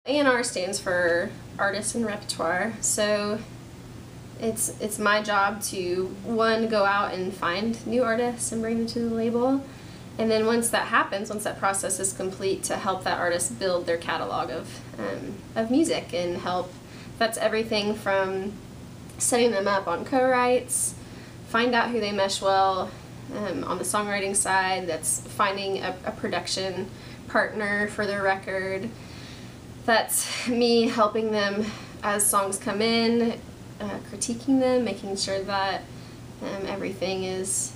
A&R stands for Artist and Repertoire, so it's my job to, one, go out and find new artists and bring them to the label, and then once that happens, once that process is complete, to help that artist build their catalog of music and help. That's everything from setting them up on co-writes, find out who they mesh well on the songwriting side, that's finding a production partner for their record. That's me helping them as songs come in, critiquing them, making sure that everything is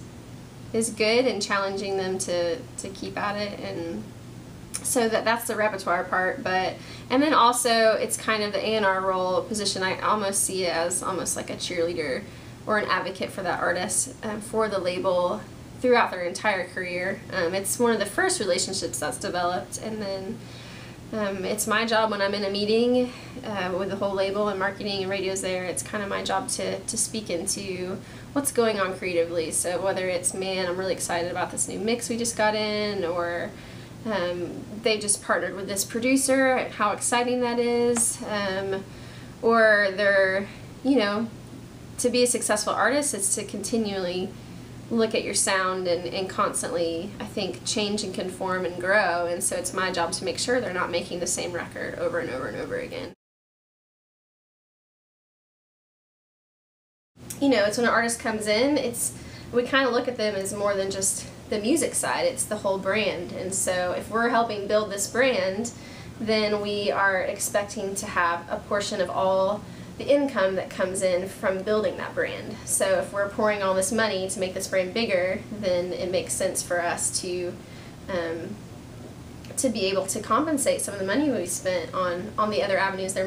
good, and challenging them to keep at it. And so that's the repertoire part. And then also it's kind of the A&R role position. I almost see it as almost like a cheerleader or an advocate for that artist for the label throughout their entire career. It's one of the first relationships that's developed, and then it's my job when I'm in a meeting with the whole label and marketing and radio's there, it's kind of my job to speak into what's going on creatively. So whether it's, man, I'm really excited about this new mix we just got in, or they just partnered with this producer, and how exciting that is, or they're, to be a successful artist, it's to continually look at your sound and constantly, I think, change and conform and grow. And so it's my job to make sure they're not making the same record over and over and over again. It's when an artist comes in, we kind of look at them as more than just the music side, it's the whole brand. And so if we're helping build this brand, then we are expecting to have a portion of all the income that comes in from building that brand. So if we're pouring all this money to make this brand bigger, then it makes sense for us to be able to compensate some of the money we spent on the other avenues they're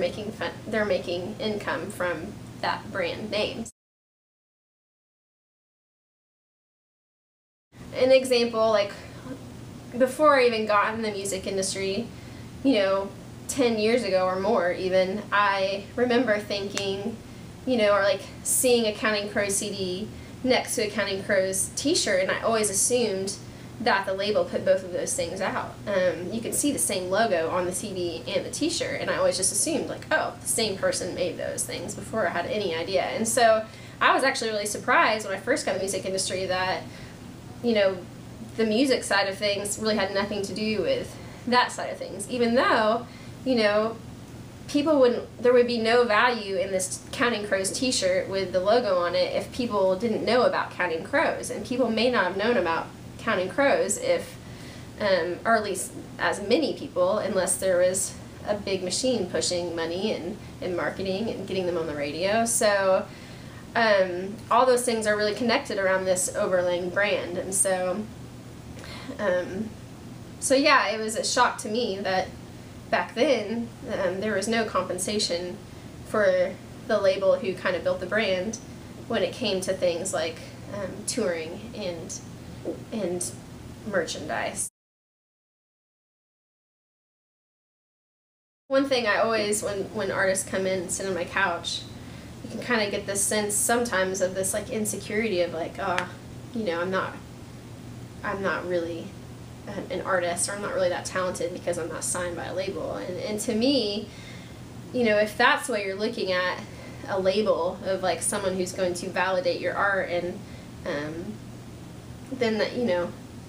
making income from that brand name. An example, like before I even got in the music industry, 10 years ago or more even, I remember thinking, or like seeing a Counting Crows CD next to a Counting Crows t-shirt, and I always assumed that the label put both of those things out. You can see the same logo on the CD and the t-shirt, and I always just assumed, like, oh, the same person made those things, before I had any idea. And so I was actually really surprised when I first got in the music industry that, the music side of things really had nothing to do with that side of things, even though there would be no value in this Counting Crows t-shirt with the logo on it if people didn't know about Counting Crows. And people may not have known about Counting Crows if, or at least as many people, unless there was a big machine pushing money and marketing and getting them on the radio. So all those things are really connected around this overlaying brand. And so, yeah, it was a shock to me that back then there was no compensation for the label who kind of built the brand when it came to things like touring and merchandise. One thing I always, when artists come in and sit on my couch, you can kind of get this sense sometimes of this like insecurity of like, I'm not really an artist, or I'm not really that talented because I'm not signed by a label. And to me, if that's what you're looking at, a label of like someone who's going to validate your art, and then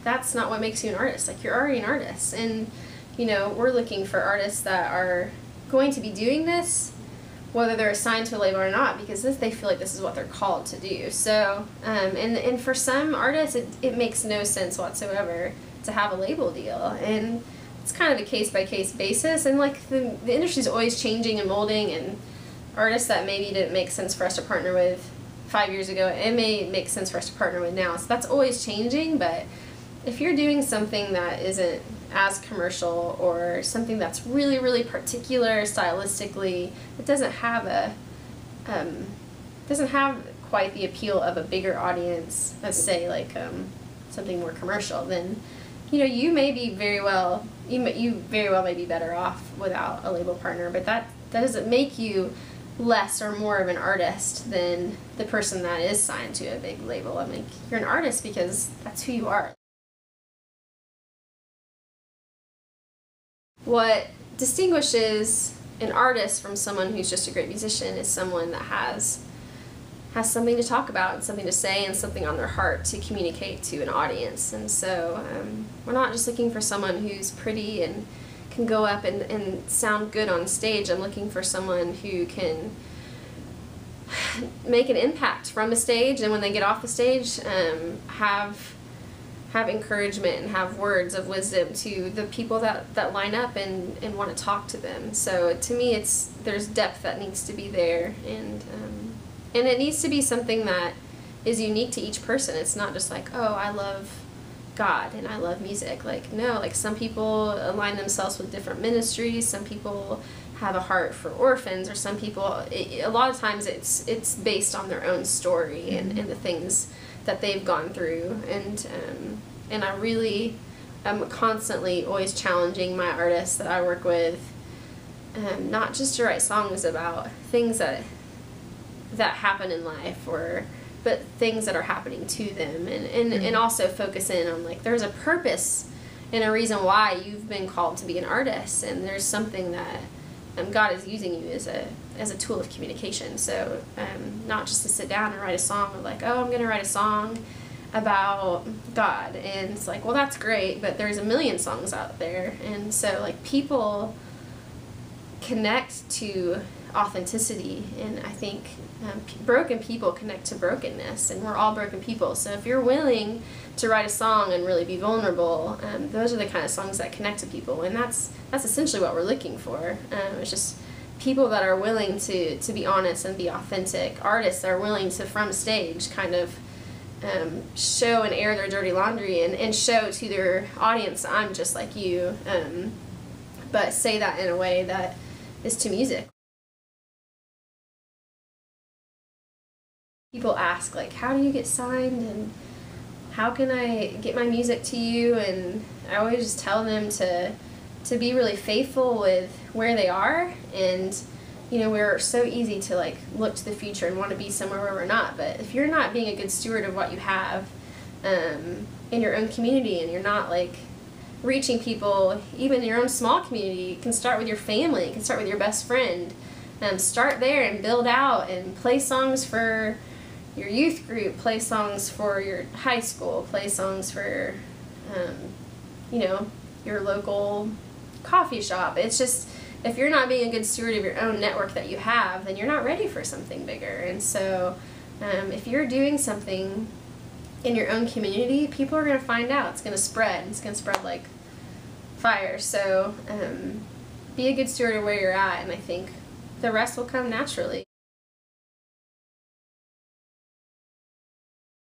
that's not what makes you an artist. Like, you're already an artist, and we're looking for artists that are going to be doing this whether they're assigned to a label or not, because they feel like this is what they're called to do. So and for some artists it makes no sense whatsoever to have a label deal, and it's kind of a case-by-case basis. And like the industry's always changing and molding, and artists that maybe didn't make sense for us to partner with 5 years ago, it may make sense for us to partner with now. So that's always changing. But if you're doing something that isn't as commercial, or something that's really, really particular stylistically, it doesn't have quite the appeal of a bigger audience as, say, like something more commercial, then you may be very well may be better off without a label partner. But that doesn't make you less or more of an artist than the person that is signed to a big label. I mean, you're an artist because that's who you are. What distinguishes an artist from someone who's just a great musician is someone that has something to talk about and something to say and something on their heart to communicate to an audience. And so we're not just looking for someone who's pretty and can go up and sound good on stage. I'm looking for someone who can make an impact from a stage, and when they get off the stage, have encouragement and have words of wisdom to the people that line up and want to talk to them. So to me, there's depth that needs to be there, and it needs to be something that is unique to each person. It's not just like, oh, I love God and I love music. Like, no, like some people align themselves with different ministries, some people have a heart for orphans, or some people, a lot of times it's based on their own story and the things that they've gone through. And I really am constantly always challenging my artists that I work with, not just to write songs about things that happen in life, but things that are happening to them, and also focus in on, like, there's a purpose and a reason why you've been called to be an artist, and there's something that God is using you as a tool of communication. So not just to sit down and write a song of, like, oh, I'm going to write a song about God, and it's like, well, that's great, but there's a million songs out there. And so, like, people connect to authenticity, and I think broken people connect to brokenness, and we're all broken people. So if you're willing to write a song and really be vulnerable, those are the kind of songs that connect to people, and that's essentially what we're looking for. It's just people that are willing to be honest and be authentic, artists that are willing to, from stage, kind of show and air their dirty laundry and show to their audience, I'm just like you, but say that in a way that is to music. People ask, like, how do you get signed, and how can I get my music to you? And I always just tell them to be really faithful with where they are. And you know, we're so easy to, like, look to the future and want to be somewhere where we're not, but if you're not being a good steward of what you have in your own community, and you're not, like, reaching people even in your own small community, you can start with your family, you can start with your best friend, start there and build out and play songs for your youth group, play songs for your high school, play songs for you know, your local coffee shop. It's just, if you're not being a good steward of your own network that you have, then you're not ready for something bigger. And so if you're doing something in your own community, people are going to find out. It's going to spread. It's going to spread like fire. So be a good steward of where you're at, and I think the rest will come naturally.